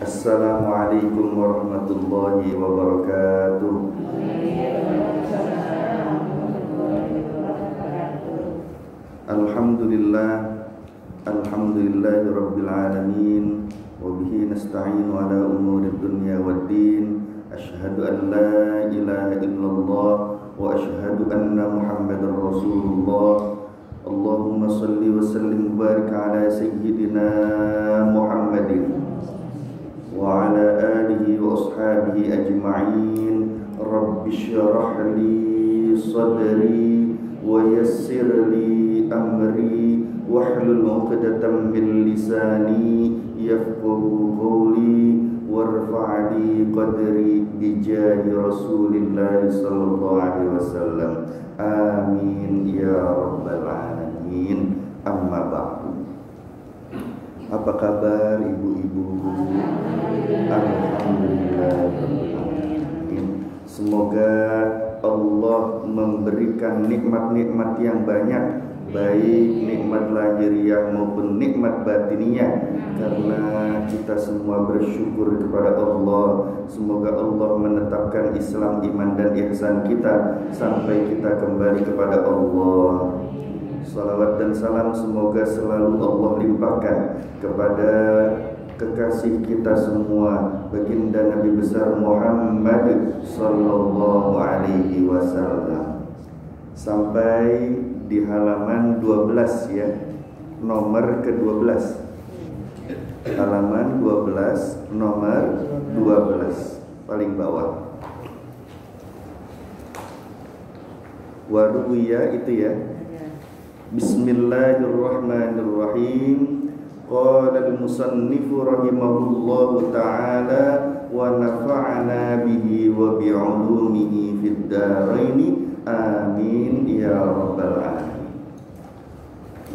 Assalamualaikum warahmatullahi wabarakatuh. Alhamdulillah, alhamdulillahi rabbil alamin, wa bihi nasta'inu ala umuri dunya waddin. Asyhadu an la ilaha illallah wa asyhadu anna Muhammadar Rasulullah. Allahumma salli wa sallim wa barik ala sayyidina Muhammadin wa ala alihi wa ashabihi ajma'in. Rabbi syrah li sadri wa yassir li amri wahlul 'uqdatam min lisani yafqahu qawli warfa'li qadri bijahi Rasulillah sallallahu alaihi wasallam. Amin ya rabbal alamin. Amma ba'du. Apa kabar ibu-ibu? Alhamdulillah. Semoga Allah memberikan nikmat-nikmat yang banyak, baik nikmat lahiriah maupun nikmat batiniyah, karena kita semua bersyukur kepada Allah. Semoga Allah menetapkan Islam, iman dan ihsan kita sampai kita kembali kepada Allah. Salawat dan salam semoga selalu Allah limpahkan kepada kekasih kita semua, baginda Nabi besar Muhammad sallallahu alaihi wasallam. Sampai di halaman 12 ya, nomor ke-12. Halaman 12, nomor 12, paling bawah. Waruwiya itu ya. Bismillahirrahmanirrahim. Qala al-musannifu rahimahullahu ta'ala wa nafa'ana bihi wa bi'ulumihi fid dharaini. Amin ya rabbal alamin.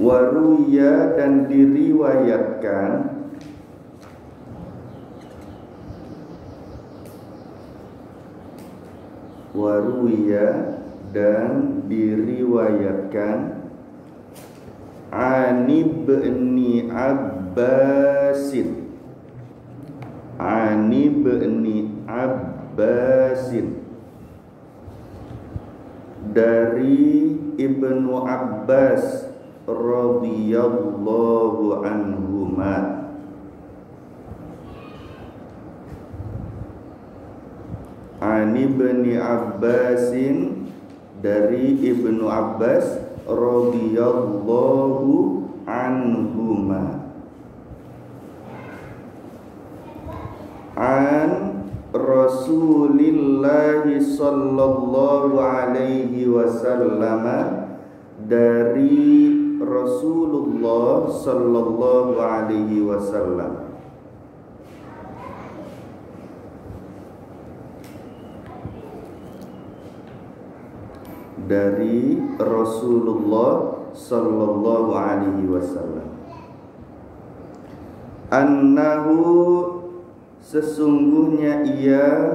Waruya dan diriwayatkan Ani ibni Abbasin dari Ibnu Abbas radhiyallahu anhuma. Ani ibni Abbasin dari Ibnu Abbas radhiyallahu anhuma, an Rasulillahi sallallahu alaihi wasallam, dari Rasulullah sallallahu alaihi wasallam. Dari Rasulullah sallallahu alaihi wasallam. Annahu, sesungguhnya ia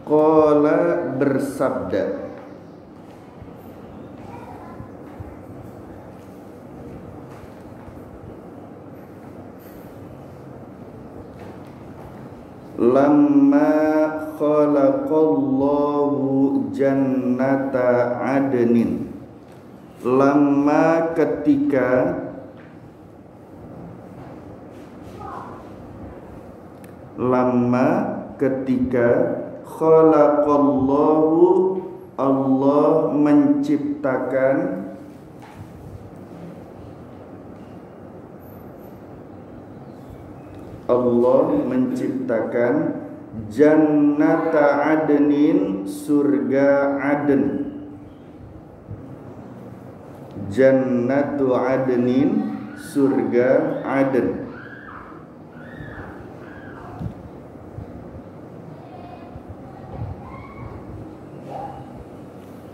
qala, bersabda, lamma khalaqallahu jannata adnin. Lamma, ketika khalaqallahu, Allah menciptakan jannata adnin, surga Aden. Jannatu adnin, surga Aden.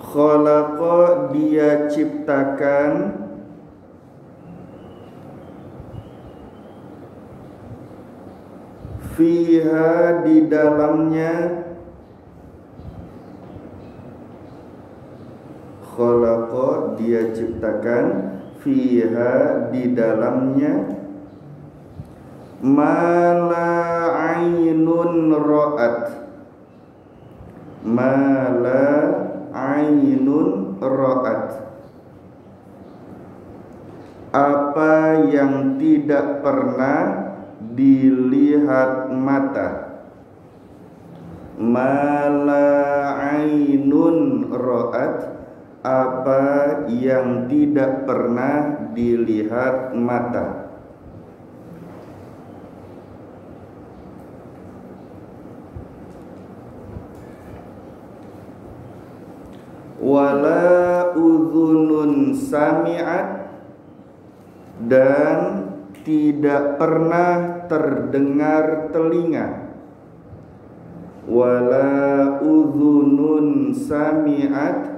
Khalaqa, dia ciptakan, fiha, di dalamnya, khalaqa dia ciptakan, fiha di dalamnya, ma la ainun ra'at, ma la ainun ra'at, apa yang tidak pernah dilihat mata. Ma la ainun ra'at, apa yang tidak pernah dilihat mata. Wala udhunun sami'at, dan tidak pernah terdengar telinga. Wala udhunun sami'at,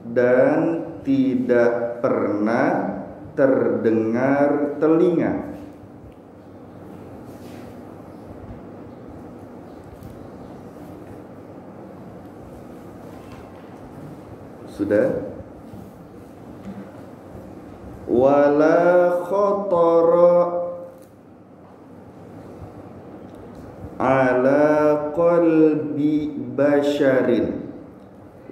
dan tidak pernah terdengar telinga. Sudah? Wala khatara ala qalbi basharin,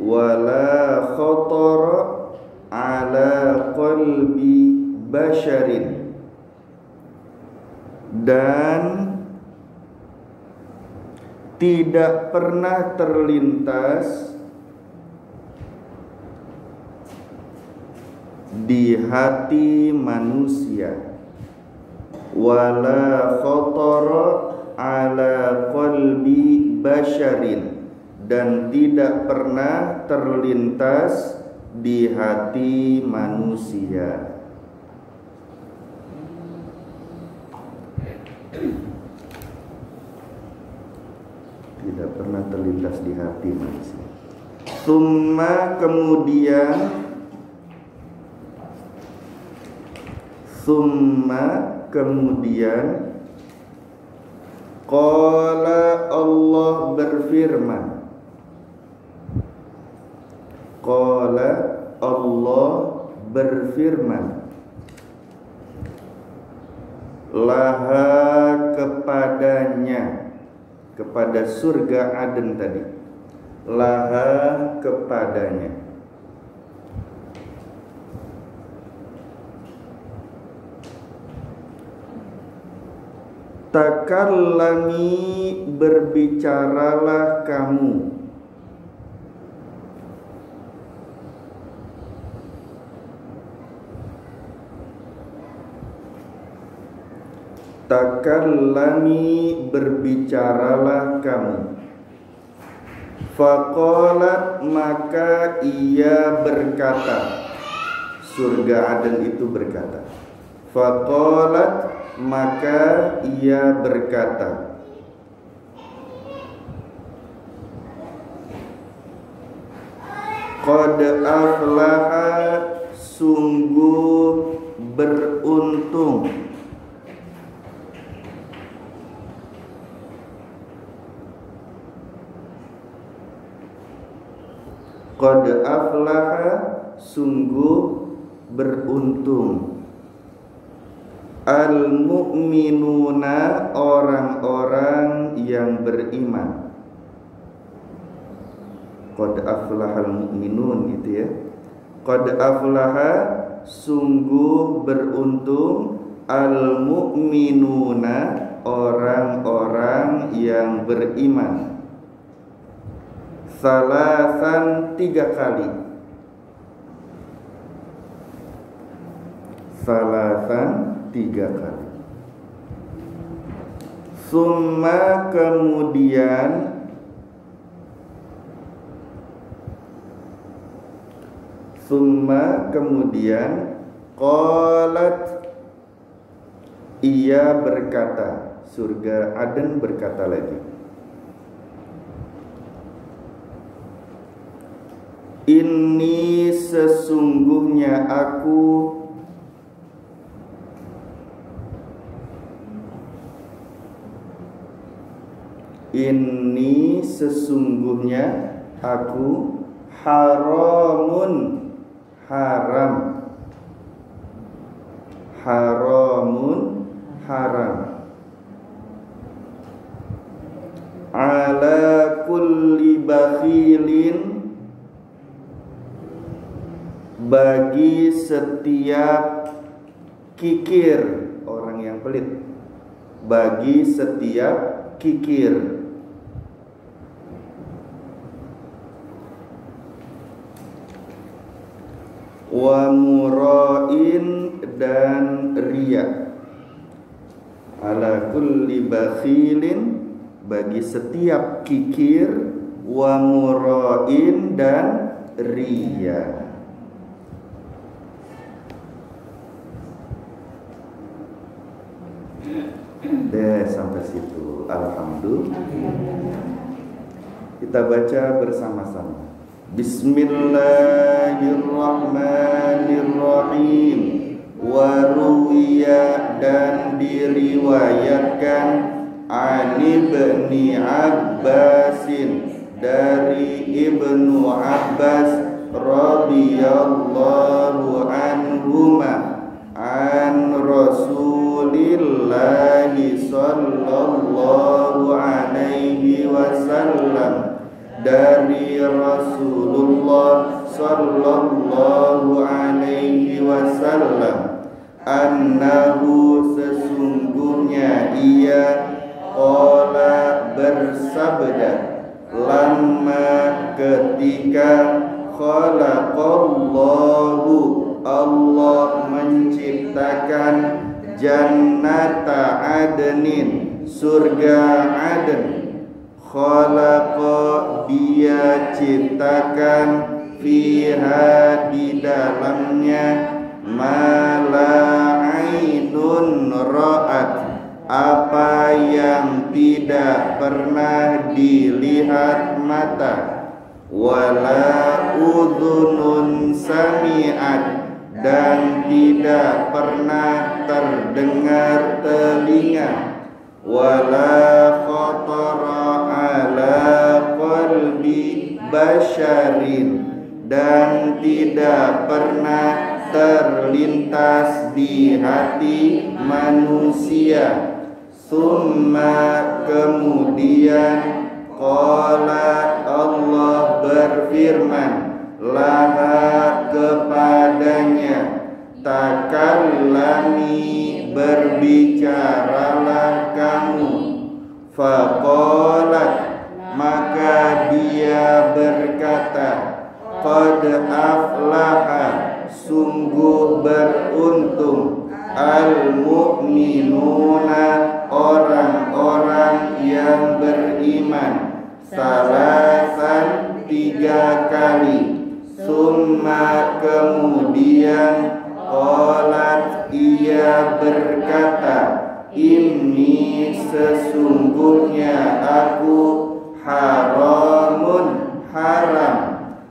wala khatara ala qalbi basharin, dan tidak pernah terlintas di hati manusia. Wala khatara ala qalbi basharin, dan tidak pernah terlintas di hati manusia. Tidak pernah terlintas di hati manusia. Summa kemudian qala Allah berfirman, qala Allah berfirman, laha kepadanya, kepada surga Aden tadi, laha kepadanya, takallami berbicaralah kamu, takallami berbicaralah kamu. Faqalat maka ia berkata, surga Aden itu berkata, faqalat maka ia berkata, qad aflaha sungguh beruntung, qad aflaha sungguh beruntung, al-mu'minuna orang-orang yang beriman. Qad aflahal mu'minun itu ya. Qad aflaha sungguh beruntung, al-mu'minuna orang-orang yang beriman. Salasan 3 kali. Salasan 3 kali. Summa kemudian qalat ia berkata, surga Aden berkata lagi, inni sesungguhnya aku haramun haram. Haramun, haram. Ala kulli bakhilin, bagi setiap kikir, orang yang pelit. Bagi setiap kikir. Wa mura'in, dan riya. Ala kulli bakhilin, bagi setiap kikir, wa mura'in, dan riya. Deh, sampai situ. Alhamdulillah. Kita baca bersama-sama. Bismillahirrahmanirrahim. Wa ruwiya, dan diriwayatkan, an ibni Abbasin, dari Ibnu Abbas radhiyallahu anhuma, an Rasulillahi sallallahu alaihi wasallam, dari Rasulullah sallallahu alaihi wasallam, annahu, sesungguhnya ia, qala, bersabda, lamma, ketika, khalaqallahu, Allah menciptakan, jannata adnin, surga Aden. Khalaqa, dia ciptakan, fiha, di dalamnya, ma la ainun ra'at, apa yang tidak pernah dilihat mata, wala udhunun sami'at, dan tidak pernah terdengar telinga, wala khatara ala qalbi basyarin, dan tidak pernah terlintas di hati manusia. Summa, kemudian, qala, Allah berfirman, laha, kepadanya, takallami, berbicaralah kamu. Faqalat, maka dia berkata, qad aflaha, sungguh beruntung, al-mu'minuna, orang-orang yang beriman, salasan, 3 kali. Summa, kemudian, qalat, ia berkata, inni, sesungguhnya aku, haramun, haram,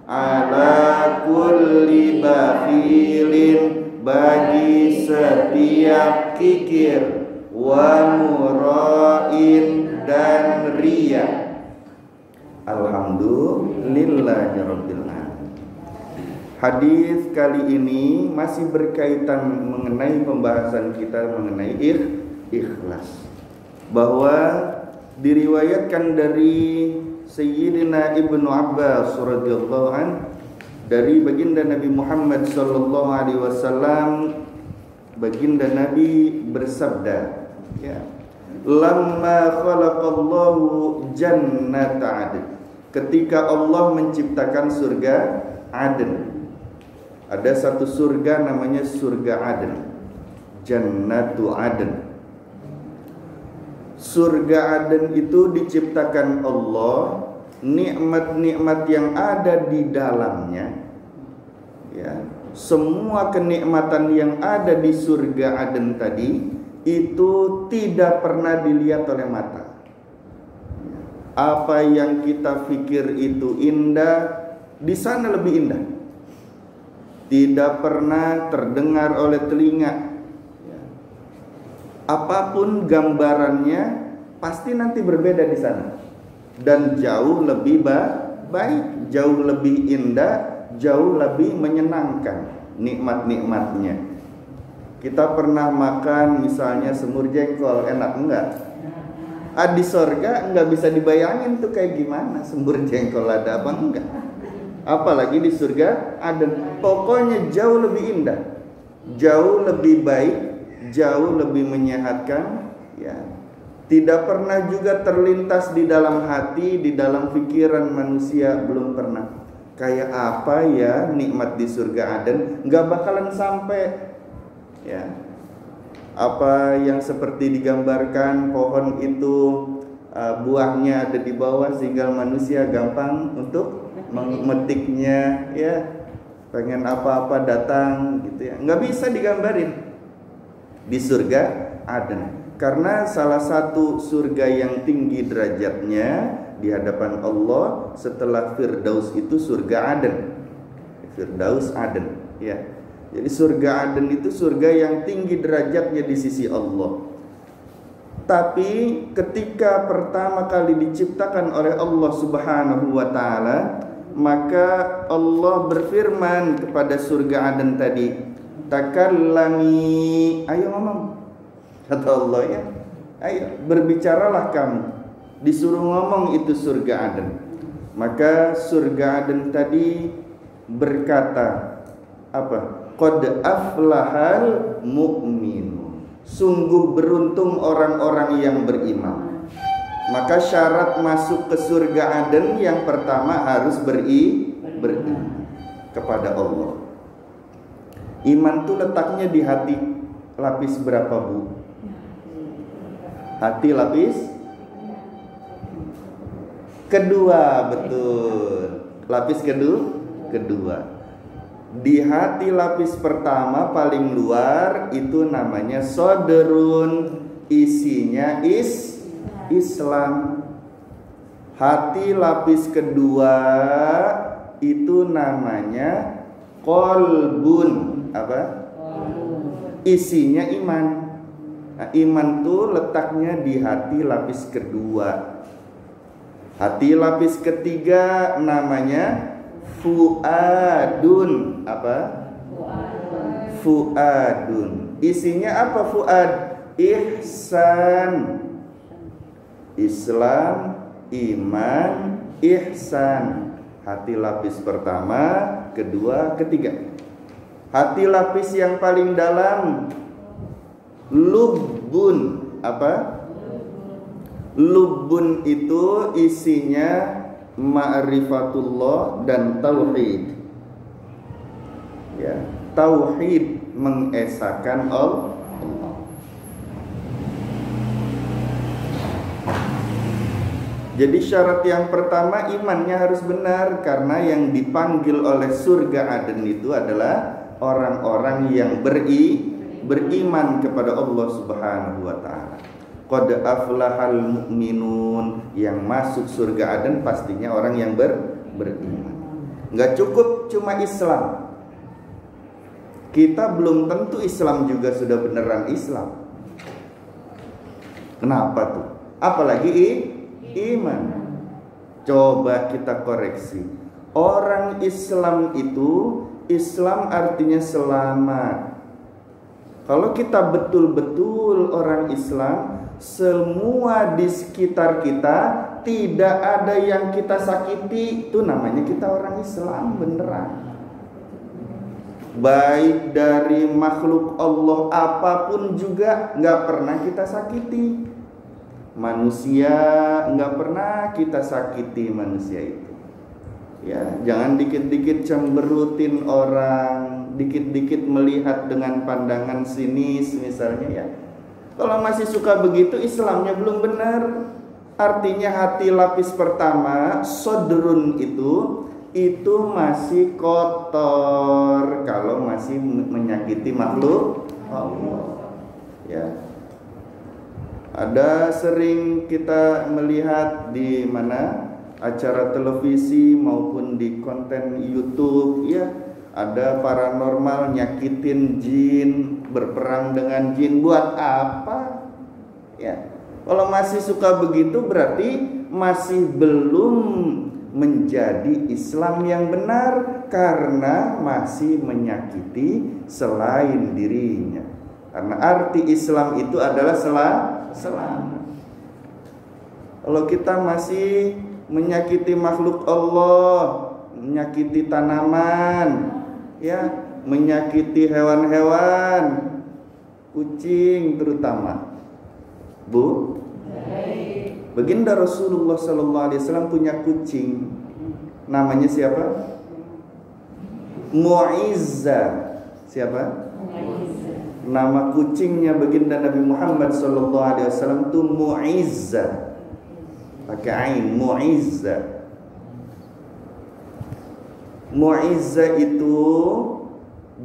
ala kulli bakhilin, bagi setiap kikir, wa mura'in, dan riya. Alhamdulillahirabbil alamin. Hadis kali ini masih berkaitan mengenai pembahasan kita mengenai ikhlas, bahwa diriwayatkan dari Sayyidina Ibnu Abbas radhiyallahu an, dari baginda Nabi Muhammad sallallahu alaihi wasallam, baginda Nabi bersabda, ya, lamma khalaqallahu jannata adn, ketika Allah menciptakan surga Aden. Ada satu surga namanya surga Aden, Jannatu Aden. Surga Aden itu diciptakan Allah, nikmat-nikmat yang ada di dalamnya, ya, semua kenikmatan yang ada di surga Aden tadi itu tidak pernah dilihat oleh mata. Apa yang kita pikir itu indah, di sana lebih indah. Tidak pernah terdengar oleh telinga. Apapun gambarannya pasti nanti berbeda di sana, dan jauh lebih baik, jauh lebih indah, jauh lebih menyenangkan nikmat-nikmatnya. Kita pernah makan misalnya semur jengkol, enak enggak? Di sorga enggak bisa dibayangin tuh kayak gimana semur jengkol, ada apa enggak? Apalagi di surga ada, pokoknya jauh lebih indah, jauh lebih baik, jauh lebih menyehatkan, ya. Tidak pernah juga terlintas di dalam hati, di dalam pikiran manusia, belum pernah. Kayak apa ya nikmat di surga Aden, nggak bakalan sampai, ya. Apa yang seperti digambarkan, pohon itu buahnya ada di bawah sehingga manusia gampang untuk memetiknya, ya. Pengen apa-apa datang gitu ya, nggak bisa digambarin di surga Aden. Karena salah satu surga yang tinggi derajatnya di hadapan Allah setelah Firdaus itu surga Aden. Firdaus Aden, ya. Jadi surga Aden itu surga yang tinggi derajatnya di sisi Allah. Tapi ketika pertama kali diciptakan oleh Allah Subhanahu wa taala, maka Allah berfirman kepada surga Aden tadi, takallami, ayo ngomong, kata Allah, ya, ayo berbicaralah kamu. Disuruh ngomong itu surga Aden. Maka surga Aden tadi berkata apa? Qad aflahal mu'minun, sungguh beruntung orang-orang yang beriman. Maka syarat masuk ke surga Aden yang pertama harus beriman kepada Allah. Iman itu letaknya di hati lapis berapa, Bu? Hati lapis kedua, betul. Lapis kedua. Di hati lapis pertama paling luar itu namanya sodrun, isinya Islam. Hati lapis kedua itu namanya kolbun, apa? Isinya iman. Nah, iman tuh letaknya di hati lapis kedua. Hati lapis ketiga namanya fuadun, apa? Fuadun. Isinya apa fuad? Ihsan. Islam, iman, ihsan. Hati lapis pertama, kedua, ketiga. Hati lapis yang paling dalam lubbun, apa? Lubbun itu isinya ma'rifatullah dan tauhid. Ya, tauhid mengesahkan Allah. Jadi syarat yang pertama imannya harus benar, karena yang dipanggil oleh surga Aden itu adalah orang-orang yang beriman kepada Allah Subhanahu wa taala. Qad aflahal mu'minun, yang masuk surga Aden pastinya orang yang beriman. Enggak cukup cuma Islam. Kita belum tentu Islam juga sudah beneran Islam. Kenapa tuh? Apalagi iman. Coba kita koreksi. Orang Islam itu, Islam artinya selamat. Kalau kita betul-betul orang Islam, semua di sekitar kita tidak ada yang kita sakiti, itu namanya kita orang Islam beneran. Baik dari makhluk Allah apapun juga nggak pernah kita sakiti. Manusia nggak pernah kita sakiti manusia itu. Ya, jangan dikit-dikit cemberutin orang, dikit-dikit melihat dengan pandangan sinis misalnya, ya. Kalau masih suka begitu, Islamnya belum benar. Artinya hati lapis pertama, sodrun itu masih kotor kalau masih menyakiti makhluk Allah. Ya. Ada sering kita melihat di mana acara televisi maupun di konten YouTube, ya, ada paranormal nyakitin jin, berperang dengan jin. Buat apa? Ya, kalau masih suka begitu berarti masih belum menjadi Islam yang benar karena masih menyakiti selain dirinya. Karena arti Islam itu adalah selamat. Kalau kita masih menyakiti makhluk Allah, menyakiti tanaman, ya, menyakiti hewan-hewan, kucing terutama, Bu. Baginda Rasulullah sallallahu alaihi wasallam punya kucing. Namanya siapa? Mu'izzah. Siapa? Nama kucingnya baginda Nabi Muhammad sallallahu alaihi wasallam itu Mu'izzah. Pakai ain, Mu'izzah. Mu'izzah itu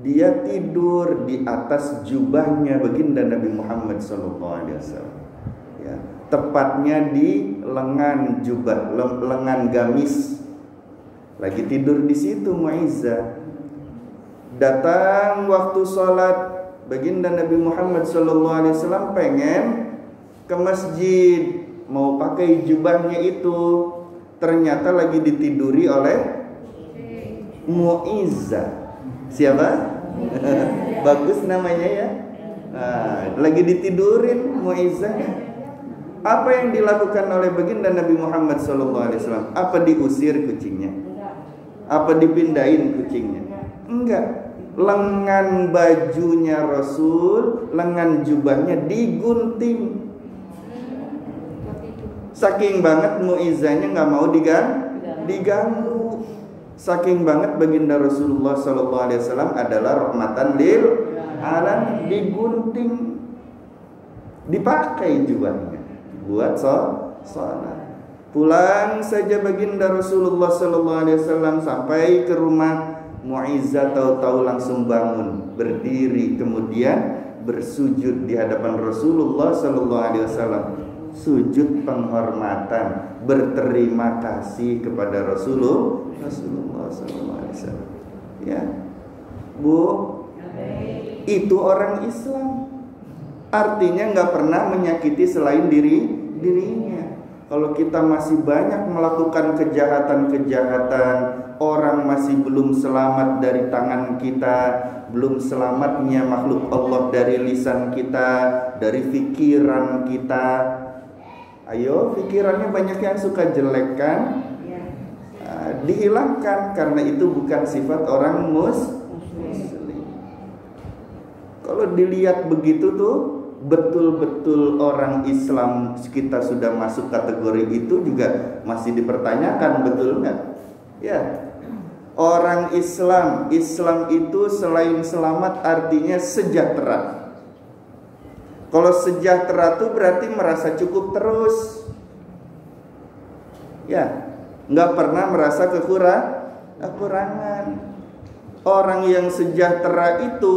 dia tidur di atas jubahnya baginda Nabi Muhammad sallallahu alaihi wasallam. Ya, tepatnya di lengan jubah, lengan gamis. Lagi tidur di situ Mu'izzah. Datang waktu sholat, baginda Nabi Muhammad SAW pengen ke masjid, mau pakai jubahnya itu, ternyata lagi ditiduri oleh Mu'izzah. Siapa? Bagus namanya ya. Lagi ditidurin Mu'izzah. Apa yang dilakukan oleh baginda Nabi Muhammad SAW? Apa diusir kucingnya? Apa dipindahin kucingnya? Enggak. Lengan bajunya Rasul, lengan jubahnya digunting. Saking banget Mu'izzahnya nggak mau diganggu. Saking banget baginda Rasulullah SAW adalah rahmatan lil alamin, digunting, dipakai jubahnya buat sholat. Pulang saja baginda Rasulullah SAW sampai ke rumah, Mu'izzah tahu-tahu langsung bangun, berdiri, kemudian bersujud di hadapan Rasulullah SAW. Sujud penghormatan, berterima kasih kepada Rasulullah SAW. Ya, Bu, itu orang Islam. Artinya nggak pernah menyakiti selain dirinya. Kalau kita masih banyak melakukan kejahatan-kejahatan, orang masih belum selamat dari tangan kita, belum selamatnya makhluk Allah dari lisan kita, dari pikiran kita. Ayo, pikirannya banyak yang suka jelek kan? Dihilangkan, karena itu bukan sifat orang muslim. Kalau dilihat begitu tuh, betul-betul orang Islam kita sudah masuk kategori itu juga masih dipertanyakan, betul nggak? Ya, orang Islam itu selain selamat artinya sejahtera. Kalau sejahtera itu berarti merasa cukup terus, ya, nggak pernah merasa kekurangan. Orang yang sejahtera itu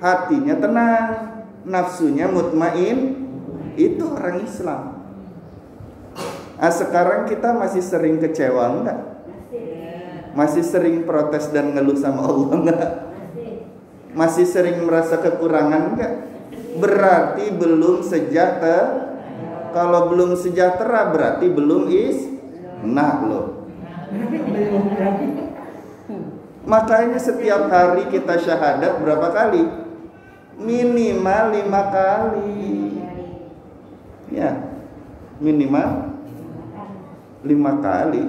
hatinya tenang, nafsunya mutmain, itu orang Islam. Sekarang kita masih sering kecewa enggak? Masih sering protes dan ngeluh sama Allah enggak? Masih sering merasa kekurangan enggak? Berarti belum sejahtera. Kalau belum sejahtera berarti belum loh. Makanya setiap hari kita syahadat berapa kali? Minimal 5 kali. Ya, minimal 5 kali,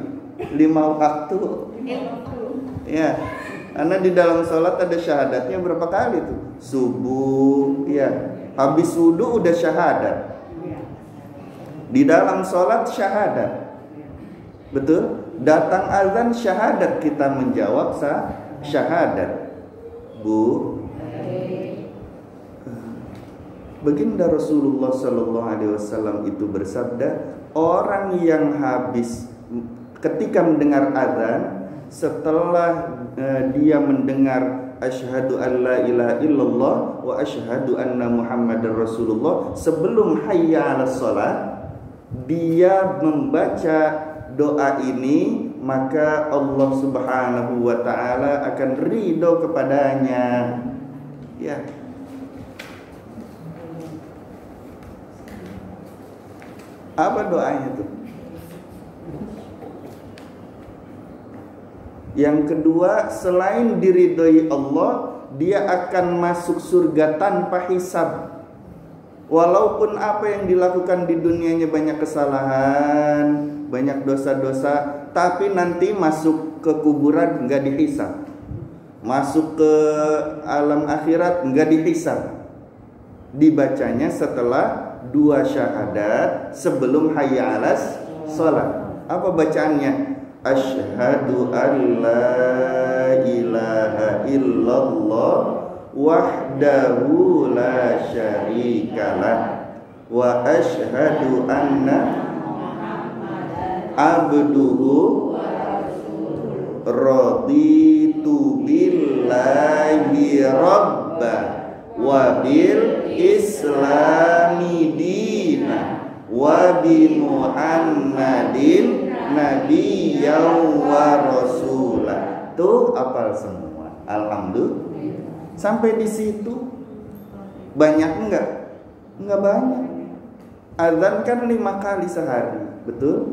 5 waktu. Ya, karena di dalam sholat ada syahadatnya berapa kali tuh? Subuh, ya. Habis wudu udah syahadat. Di dalam sholat syahadat. Betul? Datang azan syahadat, kita menjawab syahadat. Bu, baginda Rasulullah SAW itu bersabda, orang yang habis ketika mendengar azan, setelah dia mendengar asyhadu an la ilaha illallah wa asyhadu anna muhammadar rasulullah, sebelum hayya 'alas shalah dia membaca doa ini, maka Allah Subhanahu wa taala akan ridho kepadanya. Ya. Apa doanya itu? Yang kedua, selain diridhoi Allah, dia akan masuk surga tanpa hisab. Walaupun apa yang dilakukan di dunianya banyak kesalahan, banyak dosa-dosa, tapi nanti masuk ke kuburan enggak dihisab. Masuk ke alam akhirat enggak dihisab. Dibacanya setelah 2 syahadat sebelum hayya 'alas shalah. Apa bacaannya? Asyhadu an la ilaha illallah wahdahu la syarikalah wa asyhadu anna abduhu raditu billahi rabba wa bil islami dina wa bi muhammadin nabiyyan wa rasulah. Tuh apal semua. Alhamdulillah. Sampai di situ banyak enggak? Enggak banyak. Azan kan 5 kali sehari, betul?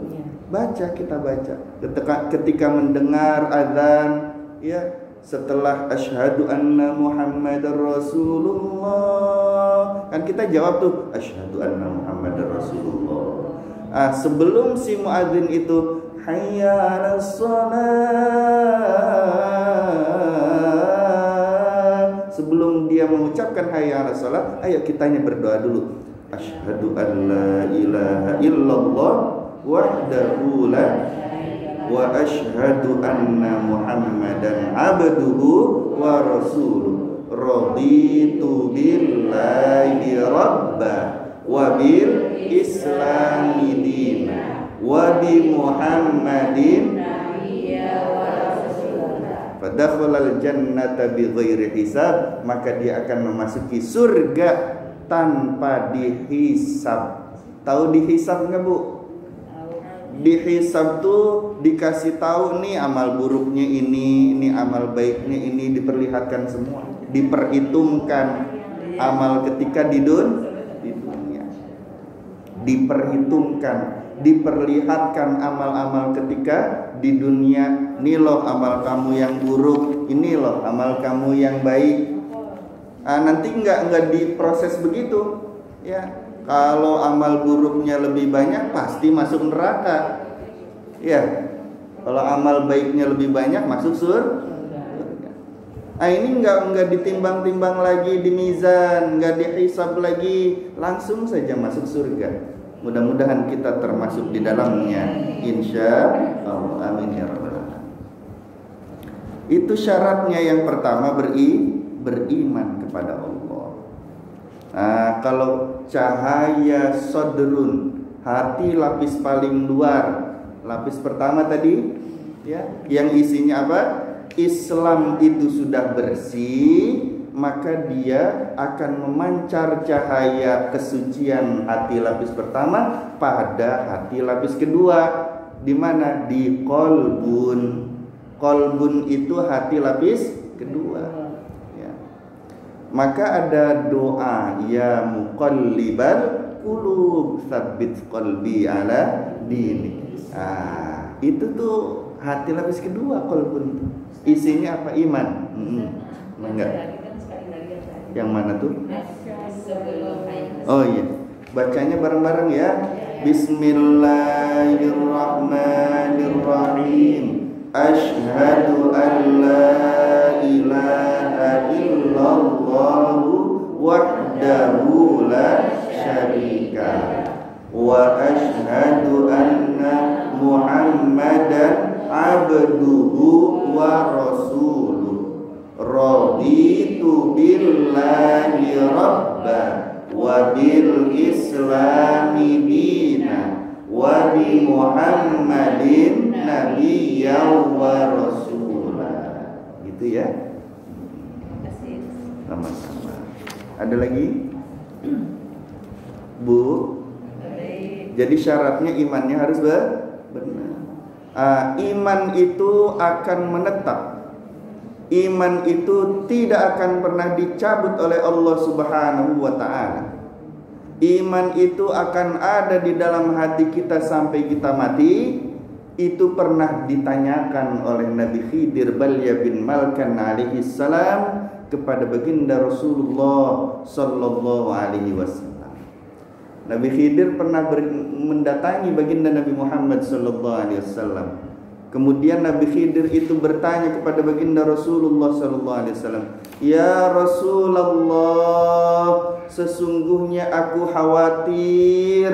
Baca, kita baca. Ketika mendengar azan, ya, setelah asyhadu anna Muhammadar Rasulullah, kan kita jawab tuh asyhadu anna Muhammadar Rasulullah. Sebelum si muadzin itu hayya 'alas shalah, sebelum dia mengucapkan hayya 'alas shalah, ayo kitanya berdoa dulu. Asyhadu an la ilaha illallah wahdahu la wa asyhadu anna Muhammadan abduhu wa rasuluh raditu billahi rabba wa bil islami dina wa bi Muhammadin fadakhalal jannata bighairi hisab, maka dia akan memasuki surga tanpa dihisab. Tahu dihisab enggak, Bu? Dihisab tuh dikasih tahu nih amal buruknya ini amal baiknya ini, diperlihatkan semua, diperhitungkan amal ketika di dunia, diperhitungkan, diperlihatkan amal-amal ketika di dunia. Ini loh amal kamu yang buruk, ini loh amal kamu yang baik. Nanti enggak diproses begitu, ya. Kalau amal buruknya lebih banyak pasti masuk neraka. Ya. Kalau amal baiknya lebih banyak masuk surga. Ini enggak ditimbang-timbang lagi di mizan, enggak dihisab lagi, langsung saja masuk surga. Mudah-mudahan kita termasuk di dalamnya, insyaallah. Amin ya rabbal alamin. Itu syaratnya yang pertama, beriman kepada Allah. Kalau cahaya sodrun, hati lapis paling luar, lapis pertama tadi, ya, yang isinya apa? Islam itu sudah bersih, maka dia akan memancar cahaya kesucian hati lapis pertama pada hati lapis kedua. Di mana? Di kolbun. Kolbun itu hati lapis kedua. Maka ada doa, ya muqallibal qulub tsabbit qalbi ala dinik. Itu tuh hati lapis kedua, qalbun. Isinya apa? Iman. Enggak. Yang mana tuh? Oh iya. Bacanya bareng-bareng ya. Bismillahirrahmanirrahim. Asyhadu an la ilaha illallah wahdahu la syarika wa asyhadu anna Muhammadan abduhu wa rasuluh raditu billahi rabba wa bil islami dina wa bi Muhammadin nabiyyan wa rasulah. Gitu ya. Sama-sama. Ada lagi? Bu? Jadi syaratnya imannya harus benar. Iman itu akan menetap. Iman itu tidak akan pernah dicabut oleh Allah Subhanahu wa ta'ala. Iman itu akan ada di dalam hati kita sampai kita mati. itu pernah ditanyakan oleh Nabi Khidir Balya bin Malkan alaihi salam kepada baginda Rasulullah sallallahu alaihi wasallam. Nabi Khidir pernah mendatangi baginda Nabi Muhammad sallallahu alaihi wasallam. Kemudian Nabi Khidir itu bertanya kepada baginda Rasulullah sallallahu alaihi wasallam, "Ya Rasulullah, sesungguhnya aku khawatir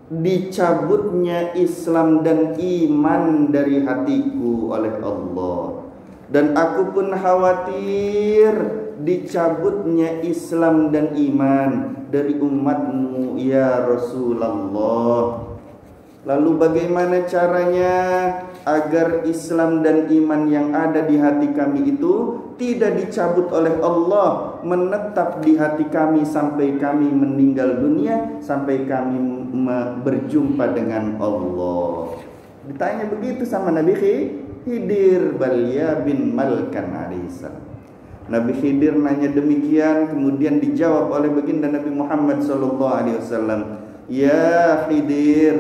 dicabutnya Islam dan iman dari hatiku oleh Allah, dan aku pun khawatir dicabutnya Islam dan iman dari umatmu ya Rasulullah. Lalu bagaimana caranya agar Islam dan iman yang ada di hati kami itu tidak dicabut oleh Allah, menetap di hati kami sampai kami meninggal dunia, sampai kami berjumpa dengan Allah?" Ditanya begitu sama Nabi Khidir Balya bin Malkan alaihissalam. Nabi Khidir nanya demikian, kemudian dijawab oleh baginda Nabi Muhammad sallallahu alaihi wasallam, "Ya Khidir,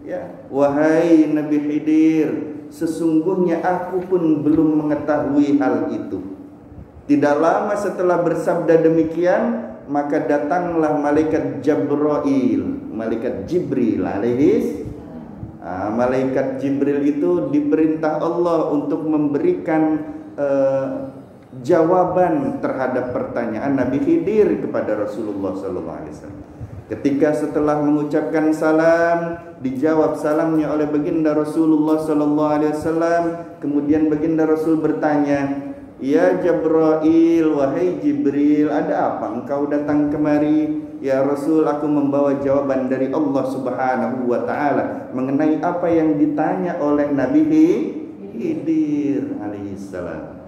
ya, wahai Nabi Khidir, sesungguhnya aku pun belum mengetahui hal itu." Tidak lama setelah bersabda demikian, maka datanglah malaikat malaikat Jibril alaihis. Malaikat Jibril itu diperintah Allah untuk memberikan jawaban terhadap pertanyaan Nabi Khidir kepada Rasulullah sallallahu alaihi wasallam. Ketika setelah mengucapkan salam, dijawab salamnya oleh baginda Rasulullah sallallahu alaihi wasallam. Kemudian baginda Rasul bertanya, "Ya Jibril, wahai Jibril, ada apa engkau datang kemari?" "Ya Rasul, aku membawa jawaban dari Allah Subhanahu wa taala mengenai apa yang ditanya oleh Nabi Khidir alaihissalam."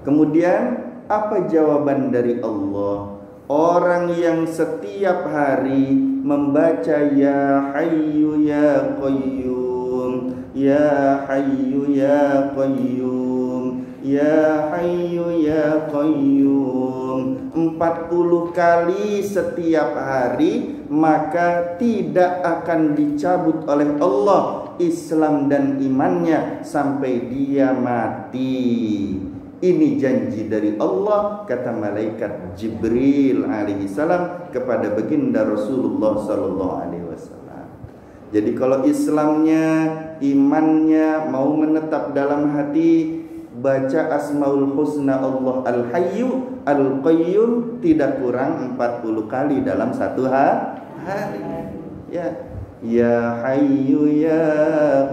Kemudian apa jawaban dari Allah? Orang yang setiap hari membaca Ya Hayyu Ya Qayyum, Ya Hayyu Ya Qayyum, Ya Hayyu Ya Qayyum 40 kali setiap hari, maka tidak akan dicabut oleh Allah Islam dan imannya sampai dia mati. Ini janji dari Allah, kata malaikat Jibril alaihi salam kepada baginda Rasulullah sallallahu alaihi wasallam. Jadi kalau Islamnya, imannya mau menetap dalam hati, baca Asmaul Husna Allah Al-Hayyu Al-Qayyum tidak kurang 40 kali dalam satu hari. Ya. Ya Hayyu Ya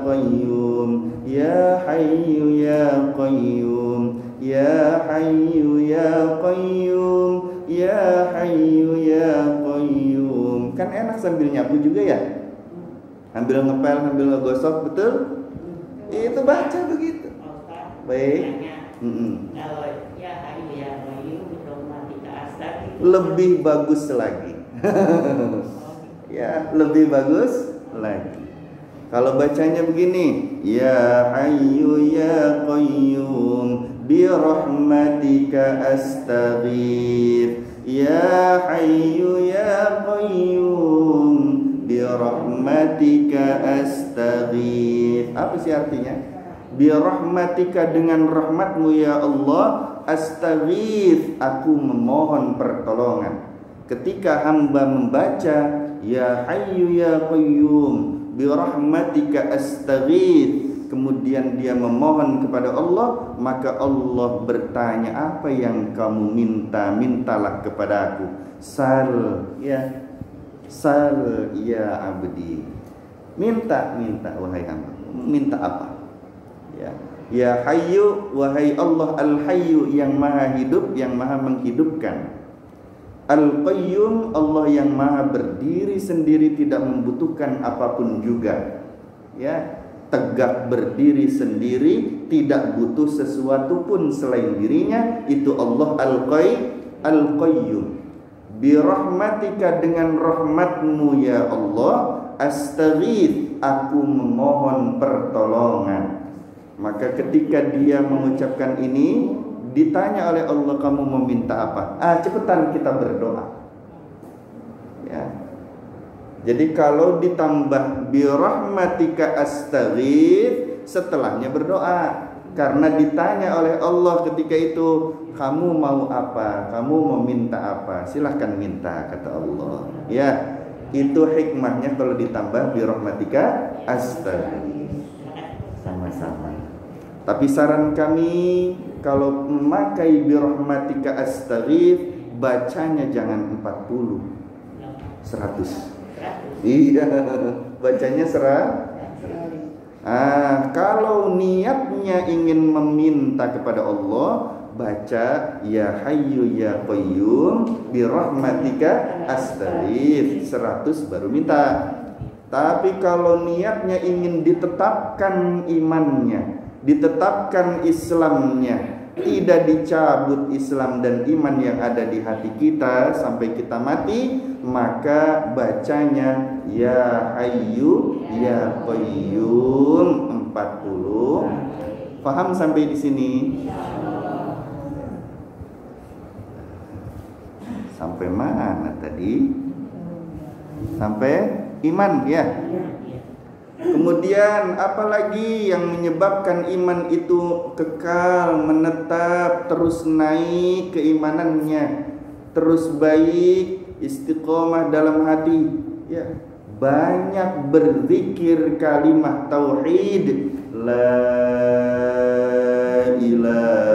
Qayyum, Ya Hayyu Ya Qayyum, Ya Hayyu Ya Qayyum, Ya Hayyu Ya Qayyum. Kan enak sambil nyapu juga ya, sambil ngepel, sambil ngegosok, betul? Itu baca begitu. Baik. Kalau Ya Hayyu Ya Qayyum lebih bagus lagi. Ya, lebih bagus lagi. Kalau bacanya begini, Ya Hayyu Ya Qayyum bi rahmatika astaghith, Ya Hayyu Ya Qayyum bi rahmatika astaghith. Apa sih artinya? Bi rahmatika, dengan rahmatmu ya Allah, astaghith, aku memohon pertolongan. Ketika hamba membaca Ya Hayyu Ya Qayyum bi rahmatika astaghith, kemudian dia memohon kepada Allah, maka Allah bertanya, apa yang kamu minta, mintalah kepada aku. Sal ya abdi, minta wahai hamba, minta apa? Ya Hayyu, wahai Allah Al-Hayyu, yang maha hidup, yang maha menghidupkan. Al-Qayyum, Allah yang maha berdiri sendiri, tidak membutuhkan apapun juga. Ya, tegak berdiri sendiri, tidak butuh sesuatu pun selain dirinya. Itu Allah Al-Qayyum. Bi rahmatika, dengan rahmatmu ya Allah, astaghith, aku memohon pertolongan. Maka ketika dia mengucapkan ini, ditanya oleh Allah, kamu meminta apa? Cepetan kita berdoa. Ya. Jadi kalau ditambah birahmatika astaghith, setelahnya berdoa. Karena ditanya oleh Allah ketika itu, kamu mau apa? Kamu mau minta apa? Silahkan minta, kata Allah. Ya, itu hikmahnya kalau ditambah birahmatika astaghith. Sama-sama. Tapi saran kami, kalau memakai birahmatika astaghith, bacanya jangan 40, 100. Iya, bacanya 100. Kalau niatnya ingin meminta kepada Allah, baca ya hayyu ya qayyum birahmatika astaghith 100 baru minta. Tapi kalau niatnya ingin ditetapkan imannya, ditetapkan Islamnya, tidak dicabut Islam dan iman yang ada di hati kita sampai kita mati, maka bacanya ya hayyu ya qayyum 40. Paham sampai di sini? Sampai mana tadi? Sampai iman ya. Kemudian apalagi yang menyebabkan iman itu kekal, menetap, terus naik keimanannya, terus baik, istiqomah dalam hati ya. Banyak berzikir kalimat tauhid, la ilaha